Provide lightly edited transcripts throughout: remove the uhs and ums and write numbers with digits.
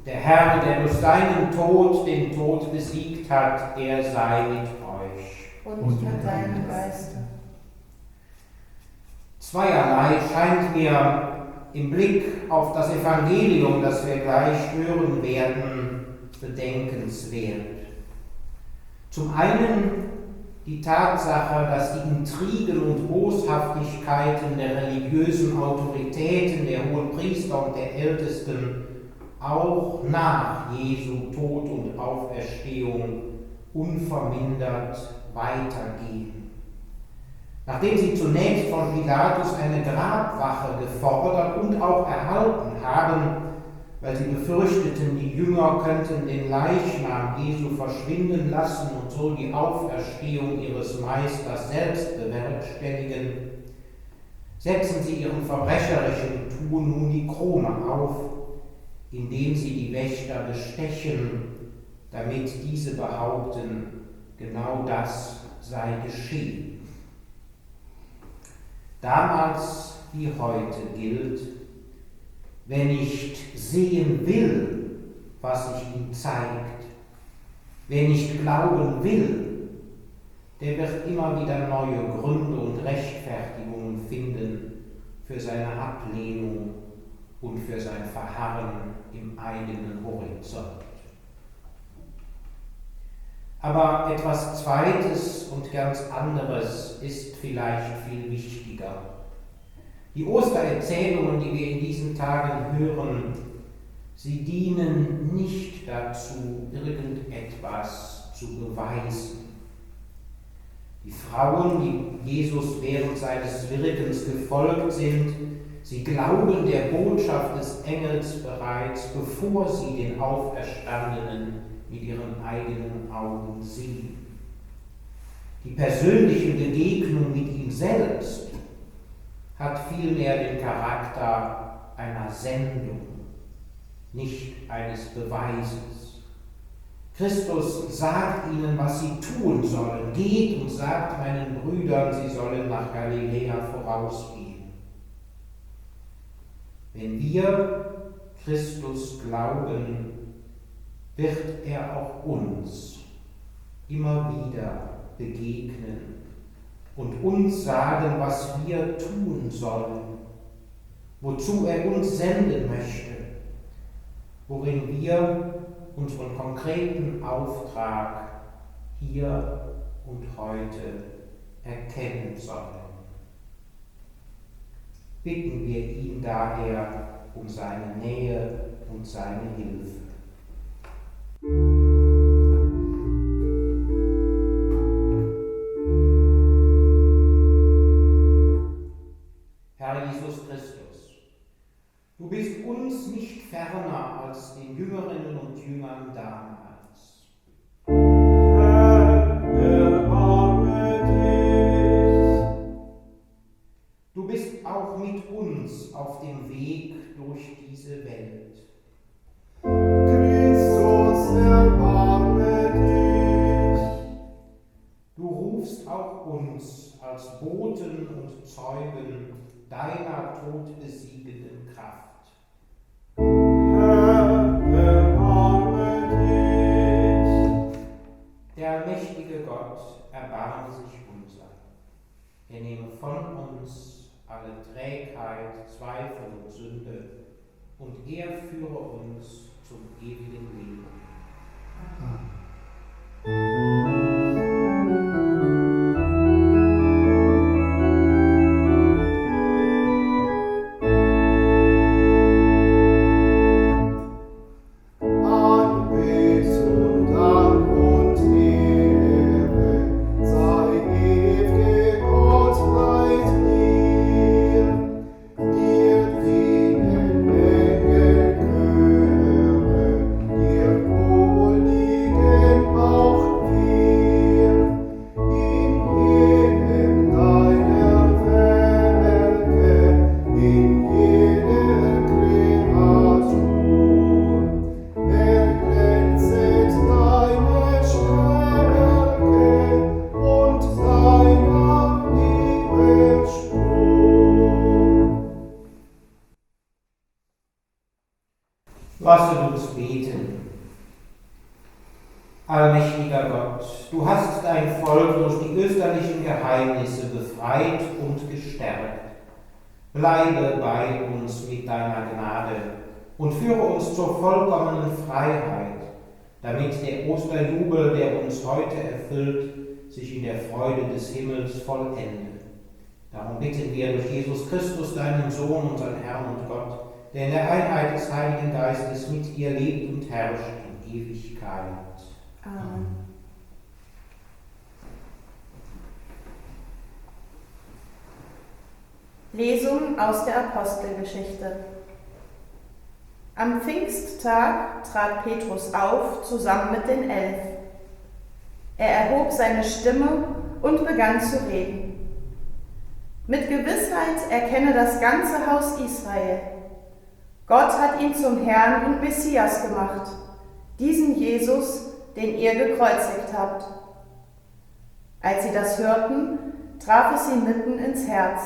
Der Herr, der durch seinen Tod den Tod besiegt hat, er sei mit euch. Und mit deinem Geiste. Zweierlei scheint mir im Blick auf das Evangelium, das wir gleich hören werden, bedenkenswert. Zum einen die Tatsache, dass die Intrigen und Boshaftigkeiten der religiösen Autoritäten, der Hohenpriester und der Ältesten auch nach Jesu Tod und Auferstehung unvermindert weitergehen. Nachdem sie zunächst von Pilatus eine Grabwache gefordert und auch erhalten haben, weil sie befürchteten, die Jünger könnten den Leichnam Jesu verschwinden lassen und so die Auferstehung ihres Meisters selbst bewerkstelligen, setzen sie ihrem verbrecherischen Tun nun die Krone auf, indem sie die Wächter bestechen, damit diese behaupten, genau das sei geschehen. Damals wie heute gilt: Wer nicht sehen will, was sich ihm zeigt, wer nicht glauben will, der wird immer wieder neue Gründe und Rechtfertigungen finden für seine Ablehnung und für sein Verharren im eigenen Horizont. Aber etwas Zweites und ganz anderes ist vielleicht viel wichtiger. Die Ostererzählungen, die wir in diesen Tagen hören, sie dienen nicht dazu, irgendetwas zu beweisen. Die Frauen, die Jesus während seines Wirkens gefolgt sind, sie glauben der Botschaft des Engels bereits, bevor sie den Auferstandenen mit ihren eigenen Augen sehen. Die persönliche Begegnung mit ihm selbst hat vielmehr den Charakter einer Sendung, nicht eines Beweises. Christus sagt ihnen, was sie tun sollen. Geht und sagt meinen Brüdern, sie sollen nach Galiläa vorausgehen. Wenn wir Christus glauben, wird er auch uns immer wieder begegnen und uns sagen, was wir tun sollen, wozu er uns senden möchte, worin wir unseren konkreten Auftrag hier und heute erkennen sollen. Bitten wir ihn daher um seine Nähe und seine Hilfe. Herr Jesus Christus, du bist uns nicht ferner als den Jüngerinnen und Jüngern damals. Herr, erbarme dich. Du bist auch mit uns auf dem Weg durch diese Welt. Christus, erbarme dich. Du rufst auch uns als Boten und Zeugen deiner todbesiegenden Kraft. Herr, erbarme dich. Der allmächtige Gott erbarme sich unser. Er nehme von uns alle Trägheit, Zweifel und Sünde und er führe uns zum ewigen Leben. Amen. Dir Lasset uns beten. Allmächtiger Gott, du hast dein Volk durch die österlichen Geheimnisse befreit und gestärkt. Bleibe bei uns mit deiner Gnade und führe uns zur vollkommenen Freiheit, damit der Osterjubel, der uns heute erfüllt, sich in der Freude des Himmels vollende. Darum bitten wir durch Jesus Christus, deinen Sohn, unseren Herrn und Gott, der in der Einheit des Heiligen Geistes mit dir lebt und herrscht in Ewigkeit. Amen. Lesung aus der Apostelgeschichte. Am Pfingsttag trat Petrus auf, zusammen mit den 11. Er erhob seine Stimme und begann zu reden. Mit Gewissheit erkenne das ganze Haus Israel: Gott hat ihn zum Herrn und Messias gemacht, diesen Jesus, den ihr gekreuzigt habt. Als sie das hörten, traf es sie mitten ins Herz,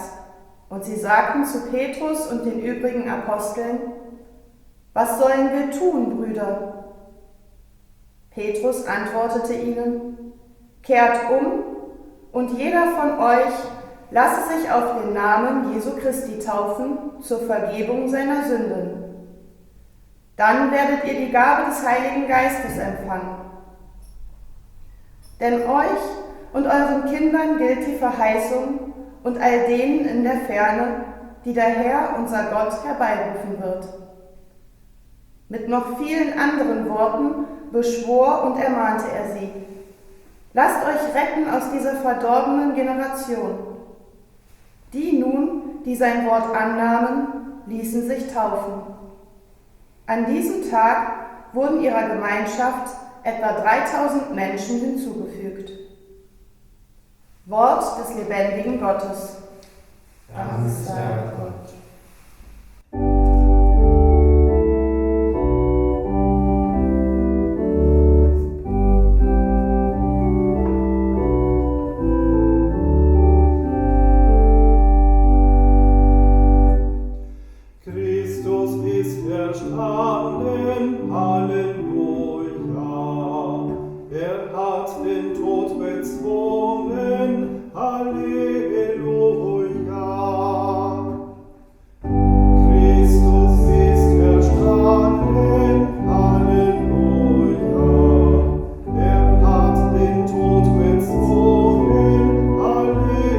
und sie sagten zu Petrus und den übrigen Aposteln: Was sollen wir tun, Brüder? Petrus antwortete ihnen: Kehrt um, und jeder von euch lasse sich auf den Namen Jesu Christi taufen zur Vergebung seiner Sünden. Dann werdet ihr die Gabe des Heiligen Geistes empfangen. Denn euch und euren Kindern gilt die Verheißung und all denen in der Ferne, die der Herr, unser Gott, herbeirufen wird. Mit noch vielen anderen Worten beschwor und ermahnte er sie: Lasst euch retten aus dieser verdorbenen Generation. Die nun, die sein Wort annahmen, ließen sich taufen. An diesem Tag wurden ihrer Gemeinschaft etwa 3000 Menschen hinzugefügt. Wort des lebendigen Gottes. Dank sei Gott. Christus ist erstanden, Halleluja. Er hat den Tod bezwungen, Halleluja. Christus ist erstanden, Halleluja. Er hat den Tod bezwungen, Halleluja.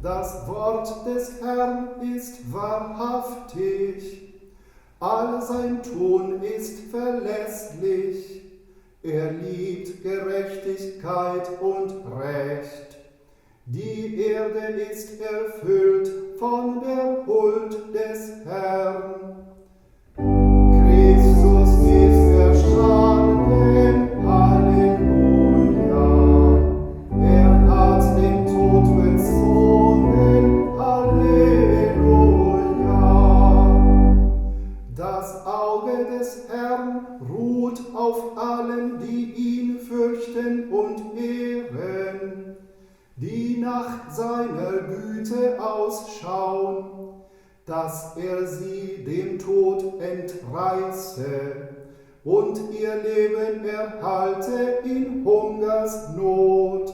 Das Wort des Herrn ist wahrhaftig, all sein Tun ist verlässlich. Er liebt Gerechtigkeit und Recht. Die Erde ist erfüllt von der Huld des Herrn. Christus ist erstanden, Halleluja. Er hat den Tod bezwungen, Halleluja. Das Auge des Herrn ruht auf allen, die ihn fürchten und ehren, die nach seiner Güte ausschauen, dass er sie dem Tod entreiße und ihr Leben erhalte in Hungersnot.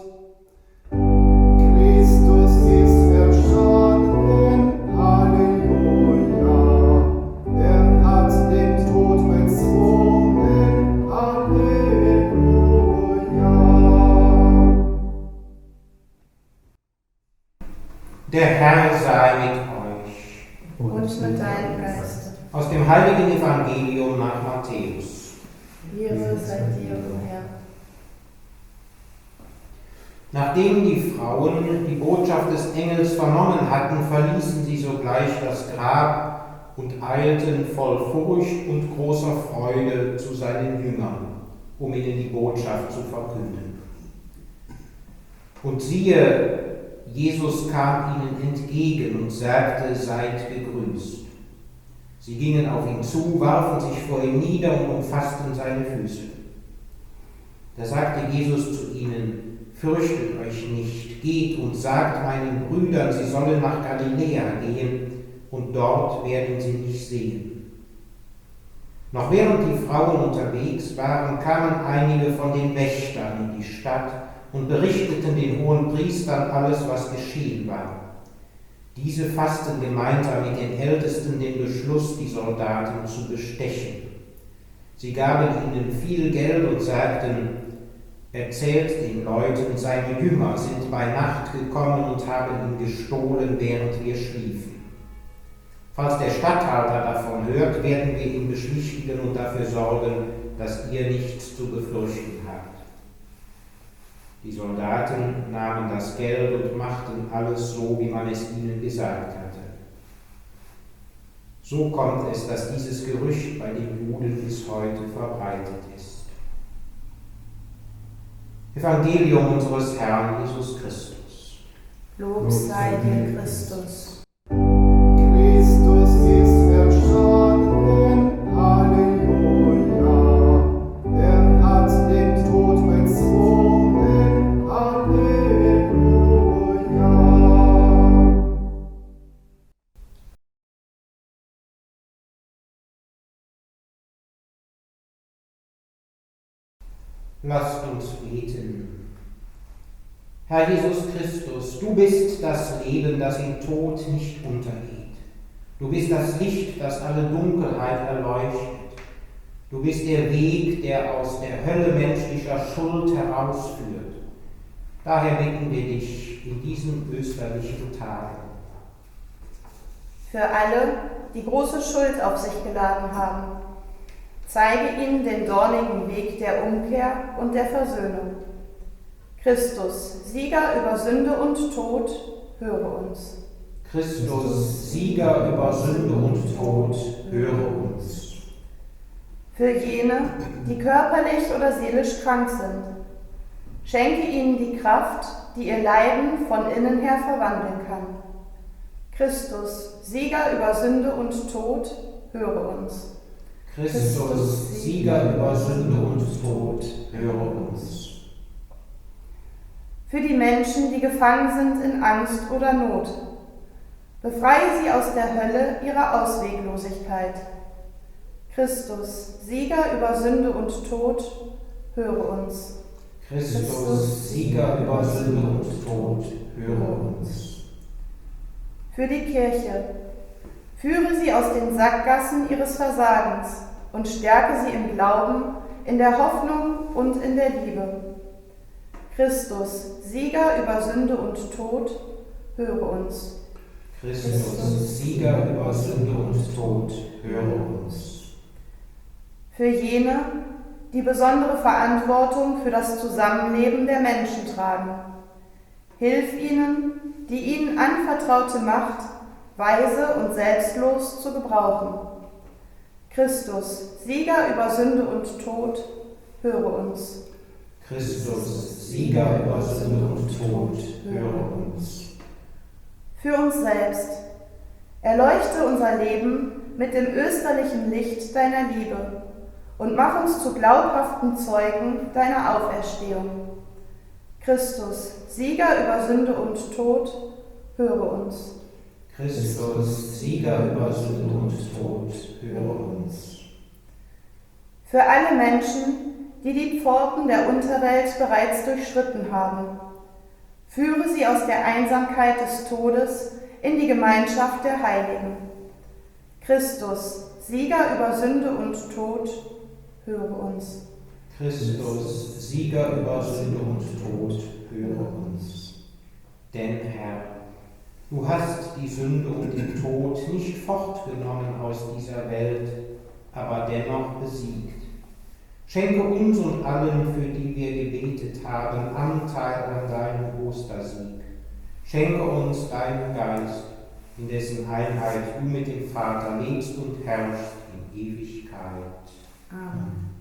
Christus ist erstanden, Halleluja. Er hat den Tod bezwungen, Halleluja. Der Herr sei mit euch. Und mit deinem Geiste. Aus dem Heiligen Evangelium nach Matthäus. Ehre sei dir, o Herr. Nachdem die Frauen die Botschaft des Engels vernommen hatten, verließen sie sogleich das Grab und eilten voll Furcht und großer Freude zu seinen Jüngern, um ihnen die Botschaft zu verkünden. Und siehe, Jesus kam ihnen entgegen und sagte: Seid gegrüßt. Sie gingen auf ihn zu, warfen sich vor ihm nieder und umfassten seine Füße. Da sagte Jesus zu ihnen: Fürchtet euch nicht, geht und sagt meinen Brüdern, sie sollen nach Galiläa gehen, und dort werden sie mich sehen. Noch während die Frauen unterwegs waren, kamen einige von den Wächtern in die Stadt und berichteten den Hohenpriestern alles, was geschehen war. Diese fassten gemeinsam mit den Ältesten den Beschluss, die Soldaten zu bestechen. Sie gaben ihnen viel Geld und sagten: Erzählt den Leuten, seine Jünger sind bei Nacht gekommen und haben ihn gestohlen, während wir schliefen. Falls der Statthalter davon hört, werden wir ihn beschwichtigen und dafür sorgen, dass ihr nichts zu befürchten habt. Die Soldaten nahmen das Geld und machten alles so, wie man es ihnen gesagt hatte. So kommt es, dass dieses Gerücht bei den Juden bis heute verbreitet ist. Evangelium unseres Herrn Jesus Christus. Lob sei dir, Christus. Christus ist erstanden, Halleluja. Er hat den Tod bezwungen, Halleluja. Lasst uns beten. Herr Jesus Christus, du bist das Leben, das im Tod nicht untergeht. Du bist das Licht, das alle Dunkelheit erleuchtet. Du bist der Weg, der aus der Hölle menschlicher Schuld herausführt. Daher bitten wir dich in diesen österlichen Tagen. Für alle, die große Schuld auf sich geladen haben, zeige ihnen den dornigen Weg der Umkehr und der Versöhnung. Christus, Sieger über Sünde und Tod, höre uns. Christus, Sieger über Sünde und Tod, höre uns. Für jene, die körperlich oder seelisch krank sind, schenke ihnen die Kraft, die ihr Leiden von innen her verwandeln kann. Christus, Sieger über Sünde und Tod, höre uns. Christus, Sieger über Sünde und Tod, höre uns. Für die Menschen, die gefangen sind in Angst oder Not, befreie sie aus der Hölle ihrer Ausweglosigkeit. Christus, Sieger über Sünde und Tod, höre uns. Christus, Sieger über Sünde und Tod, höre uns. Für die Kirche, führe sie aus den Sackgassen ihres Versagens und stärke sie im Glauben, in der Hoffnung und in der Liebe. Christus, Sieger über Sünde und Tod, höre uns. Christus, Sieger über Sünde und Tod, höre uns. Für jene, die besondere Verantwortung für das Zusammenleben der Menschen tragen, hilf ihnen, die ihnen anvertraute Macht weise und selbstlos zu gebrauchen. Christus, Sieger über Sünde und Tod, höre uns. Christus, Sieger über Sünde und Tod, höre uns. Für uns selbst, erleuchte unser Leben mit dem österlichen Licht deiner Liebe und mach uns zu glaubhaften Zeugen deiner Auferstehung. Christus, Sieger über Sünde und Tod, höre uns. Christus, Sieger über Sünde und Tod, höre uns. Für alle Menschen, die die Pforten der Unterwelt bereits durchschritten haben, führe sie aus der Einsamkeit des Todes in die Gemeinschaft der Heiligen. Christus, Sieger über Sünde und Tod, höre uns. Christus, Sieger über Sünde und Tod, höre uns. Denn Herr, du hast die Sünde und den Tod nicht fortgenommen aus dieser Welt, aber dennoch besiegt. Schenke uns und allen, für die wir gebetet haben, Anteil an deinem Ostersieg. Schenke uns deinen Geist, in dessen Einheit du mit dem Vater lebst und herrschst in Ewigkeit. Amen.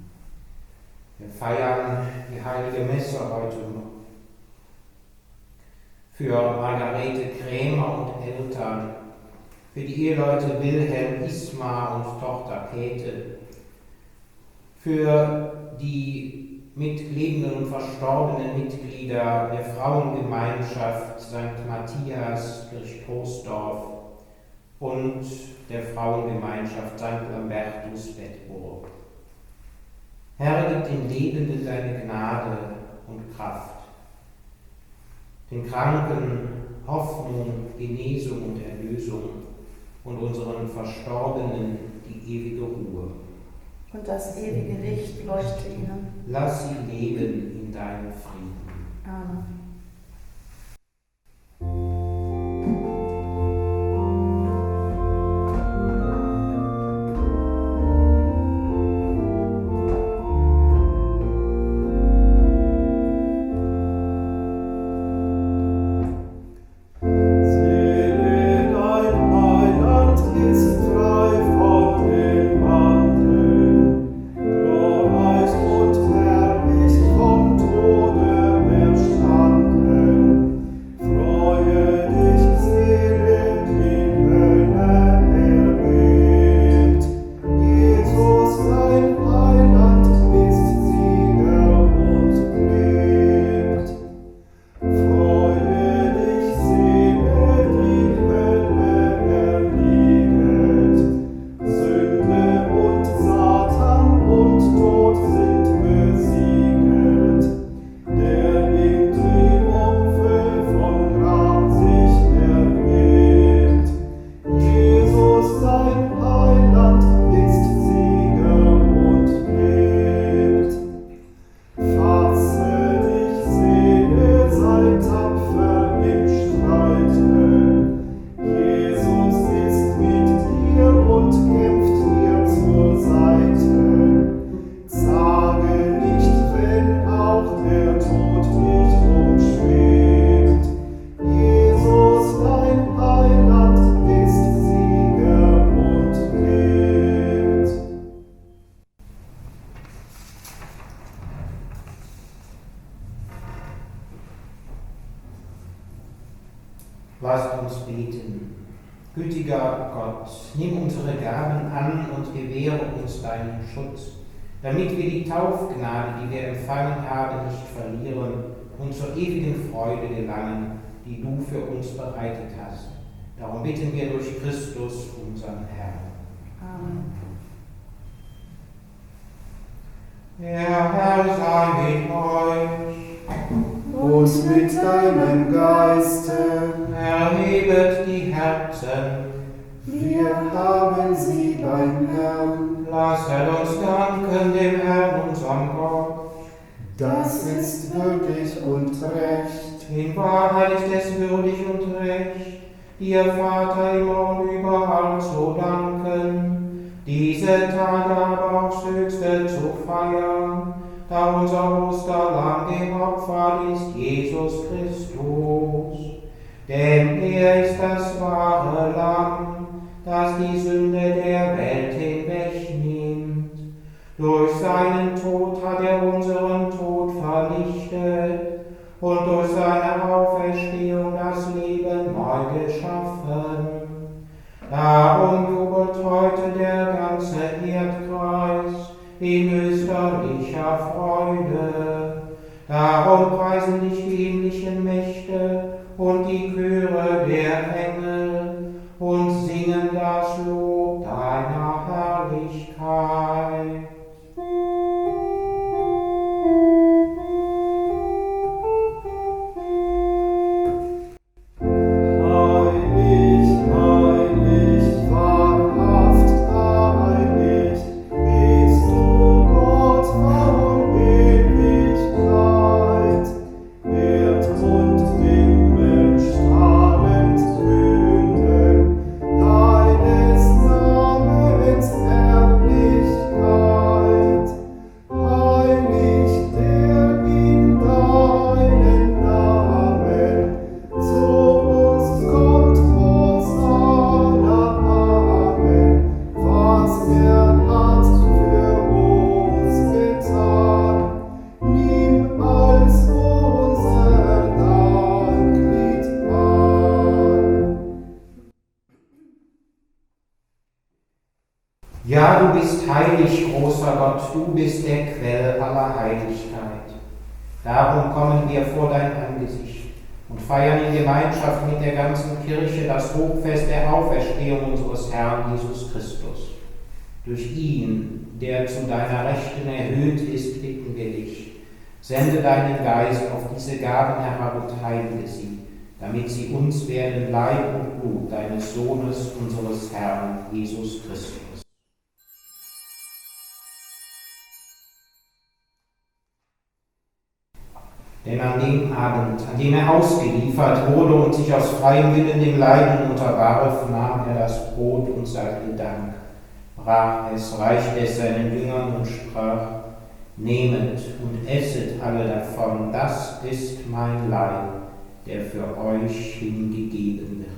Wir feiern die Heilige Messe heute noch. Für Margarete Krämer und Eltern, für die Eheleute Wilhelm Ismar und Tochter Käthe, für die mitlebenden und verstorbenen Mitglieder der Frauengemeinschaft St. Matthias Kirchtroisdorf und der Frauengemeinschaft St. Lambertus Bedburg. Herr, gib den Lebenden deine Gnade und Kraft, den Kranken Hoffnung, Genesung und Erlösung und unseren Verstorbenen die ewige Ruhe. Und das ewige Licht leuchte ihnen. Lass sie leben in deinem Frieden. Amen. Lasst uns beten. Gütiger Gott, nimm unsere Gaben an und gewähre uns deinen Schutz, damit wir die Taufgnade, die wir empfangen haben, nicht verlieren und zur ewigen Freude gelangen, die du für uns bereitet hast. Darum bitten wir durch Christus, unseren Herrn. Amen. Der Herr sei mit euch. Und mit deinem Geiste. Erhebet die Herzen. Wir haben sie beim Herrn. Lasset uns danken dem Herrn, unserem Gott. Das ist würdig und recht. In Wahrheit ist es würdig und recht, dir, Vater, immer und überall zu danken, diese Tage aber aufs Höchste zu feiern, da unser Osterlamm geopfert ist, Jesus Christus. Denn er ist das wahre Lamm, das die Sünde der Welt hinwegnimmt. Durch seinen Tod hat er unseren Tod vernichtet und durch seine Auferstehung das Leben neu geschaffen. Darum jubelt heute der ganze Erdkreis in österlicher Freude. Darum preisen dich die himmlischen Mächte und die Chöre der Engel und singen das Lob deiner Herrlichkeit. Ja, du bist heilig, großer Gott, du bist der Quell aller Heiligkeit. Darum kommen wir vor dein Angesicht und feiern in Gemeinschaft mit der ganzen Kirche das Hochfest der Auferstehung unseres Herrn Jesus Christus. Durch ihn, der zu deiner Rechten erhöht ist, bitten wir dich, sende deinen Geist auf diese Gaben herab und heilige sie, damit sie uns werden Leib und Blut deines Sohnes, unseres Herrn Jesus Christus. Denn an dem Abend, an dem er ausgeliefert wurde und sich aus freiem Willen dem Leiden unterwarf, nahm er das Brot und sagte Dank, brach es, reichte es seinen Jüngern und sprach: Nehmet und esset alle davon, das ist mein Leib, der für euch hingegeben wird.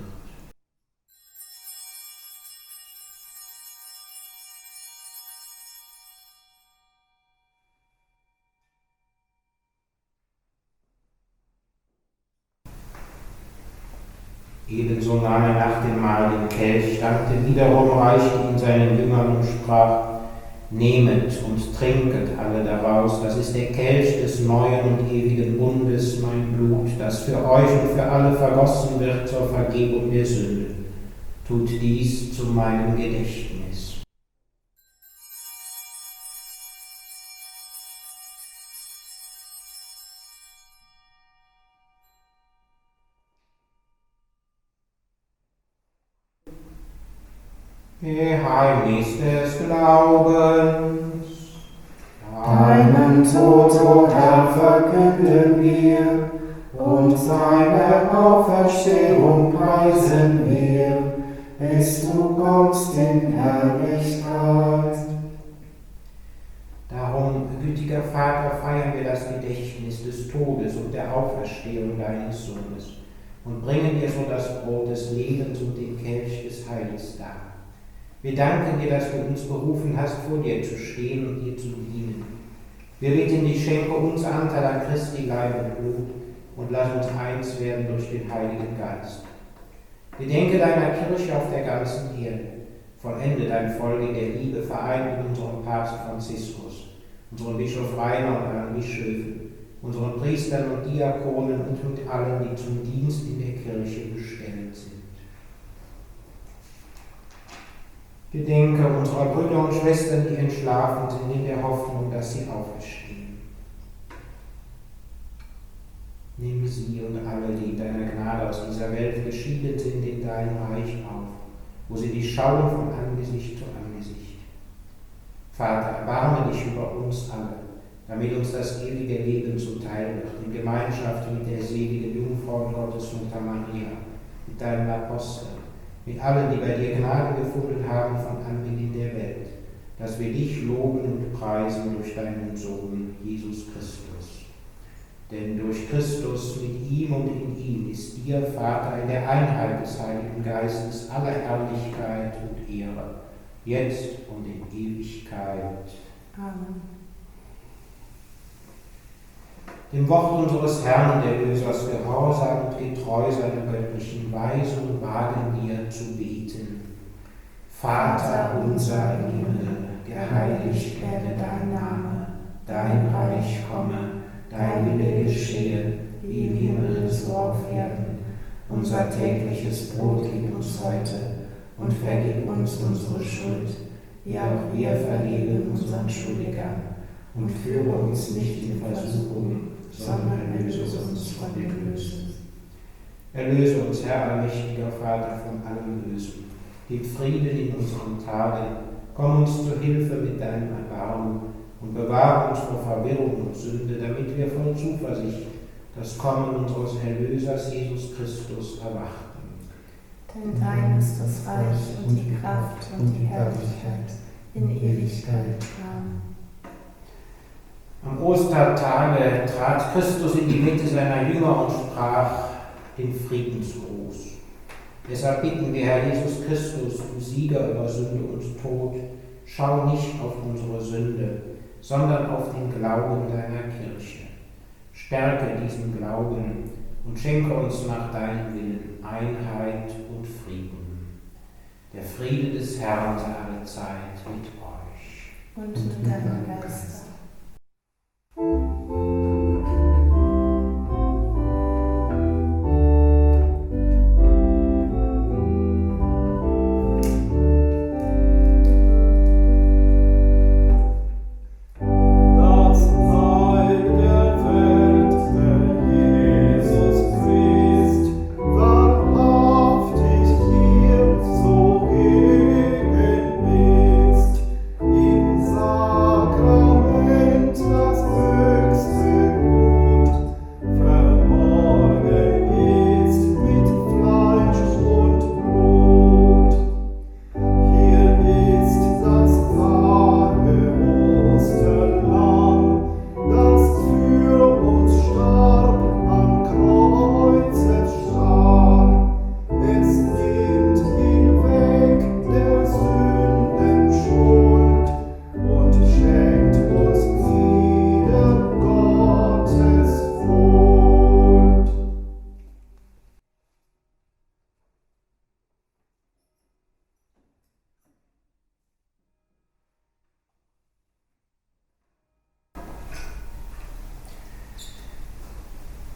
Ebenso nahm er nach dem Mahl den Kelch, dankte wiederum, reichte ihn seinen Jüngern und sprach: Nehmet und trinket alle daraus, das ist der Kelch des neuen und ewigen Bundes, mein Blut, das für euch und für alle vergossen wird zur Vergebung der Sünde. Tut dies zu meinem Gedächtnis. Geheimnis des Glaubens. Deinen Tod, o Herr, verkünden wir, und seine Auferstehung preisen wir, bis du kommst in Herrlichkeit. Darum, gütiger Vater, feiern wir das Gedächtnis des Todes und der Auferstehung deines Sohnes und bringen dir so das Brot des Lebens und den Kelch des Heils dar. Wir danken dir, dass du uns berufen hast, vor dir zu stehen und dir zu dienen. Wir bitten dich, schenke uns Anteil an Christi Leib und Blut und lass uns eins werden durch den Heiligen Geist. Gedenke deiner Kirche auf der ganzen Erde. Vollende dein Volk in der Liebe, vereint mit unserem Papst Franziskus, unserem Bischof Rainer und allen Bischöfen, unseren Priestern und Diakonen und mit allen, die zum Dienst in der Kirche bestellt sind. Gedenke unserer Brüder und Schwestern, die entschlafen sind, in der Hoffnung, dass sie auferstehen. Nimm sie und alle, die in deiner Gnade aus dieser Welt geschieden sind, in dein Reich auf, wo sie dich schauen von Angesicht zu Angesicht. Vater, erbarme dich über uns alle, damit uns das ewige Leben zuteil wird, in Gemeinschaft mit der seligen Jungfrau Gottesmutter Maria, mit deinen Aposteln, mit allen, die bei dir Gnade gefunden haben von Anbeginn der Welt, dass wir dich loben und preisen durch deinen Sohn, Jesus Christus. Denn durch Christus, mit ihm und in ihm, ist dir, Vater, in der Einheit des Heiligen Geistes alle Herrlichkeit und Ehre, jetzt und in Ewigkeit. Amen. Dem Wort unseres Herrn und Erlösers gehorsam und getreu seiner göttlichen Weisung wagen wir zu beten. Vater unser im Himmel, geheiligt werde dein Name, dein Reich komme, dein Wille geschehe, wie im Himmel so auf Erden. Unser tägliches Brot gib uns heute und vergib uns unsere Schuld, wie auch wir vergeben unseren Schuldigern. Und führe uns nicht in Versuchung, sondern erlöse uns von dem Bösen. Erlöse uns, Herr allmächtiger Vater, von allem Bösen. Gib Frieden in unseren Tagen, komm uns zu Hilfe mit deinem Erbarmen und bewahre uns vor Verwirrung und Sünde, damit wir voll Zuversicht das Kommen unseres Erlösers Jesus Christus erwarten. Denn dein ist das Reich und die Kraft und die Herrlichkeit in Ewigkeit. Amen. Am Ostertage trat Christus in die Mitte seiner Jünger und sprach den Friedensgruß. Deshalb bitten wir, Herr Jesus Christus, du Sieger über Sünde und Tod, schau nicht auf unsere Sünde, sondern auf den Glauben deiner Kirche. Stärke diesen Glauben und schenke uns nach deinem Willen Einheit und Frieden. Der Friede des Herrn sei alle Zeit mit euch. Und mit deinem Geist.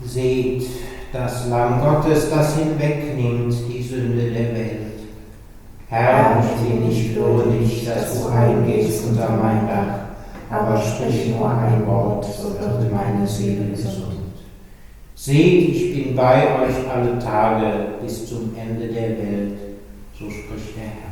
Seht das Lamm Gottes, das hinwegnimmt die Sünde der Welt. Herr, ich bin nicht würdig, dass du eingehst unter mein Dach, aber sprich nur ein Wort, so wird meine Seele gesund. Seht, ich bin bei euch alle Tage bis zum Ende der Welt, so spricht der Herr.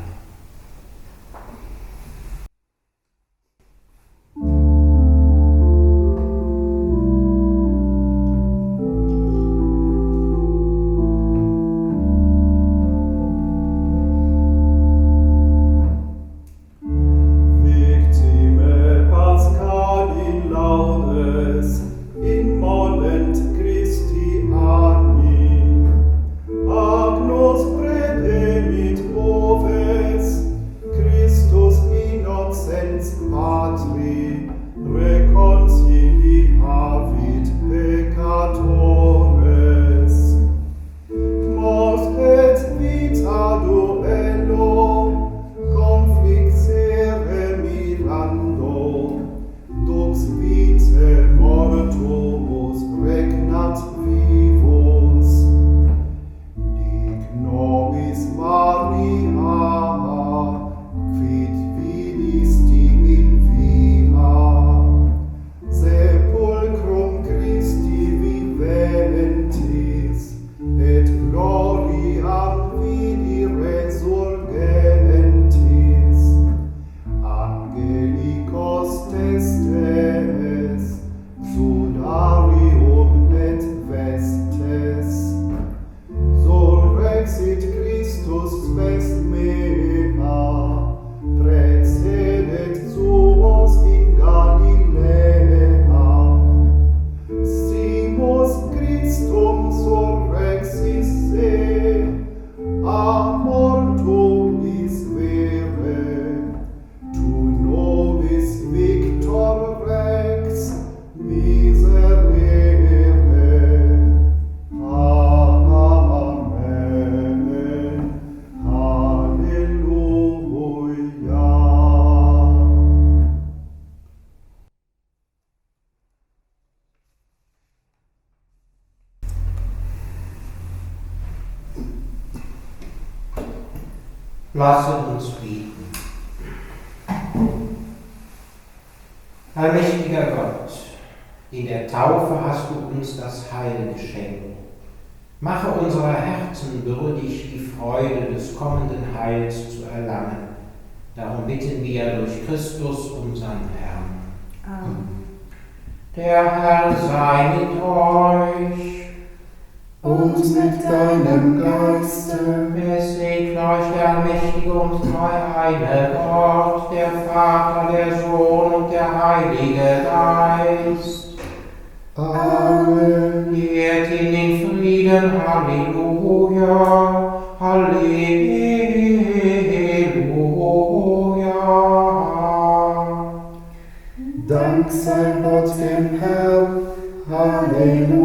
Lasset uns beten. Allmächtiger Gott, in der Taufe hast du uns das Heil geschenkt. Mache unsere Herzen würdig, die Freude des kommenden Heils zu erlangen. Darum bitten wir durch Christus, unseren Herrn. Amen. Der Herr sei mit euch. Und mit deinem Geiste. Es segne euch der allmächtige und dreieine Gott, der Vater, der Sohn und der Heilige Geist. Amen. Geht in den Frieden. Halleluja. Halleluja. Dank sei Gott dem Herrn. Halleluja.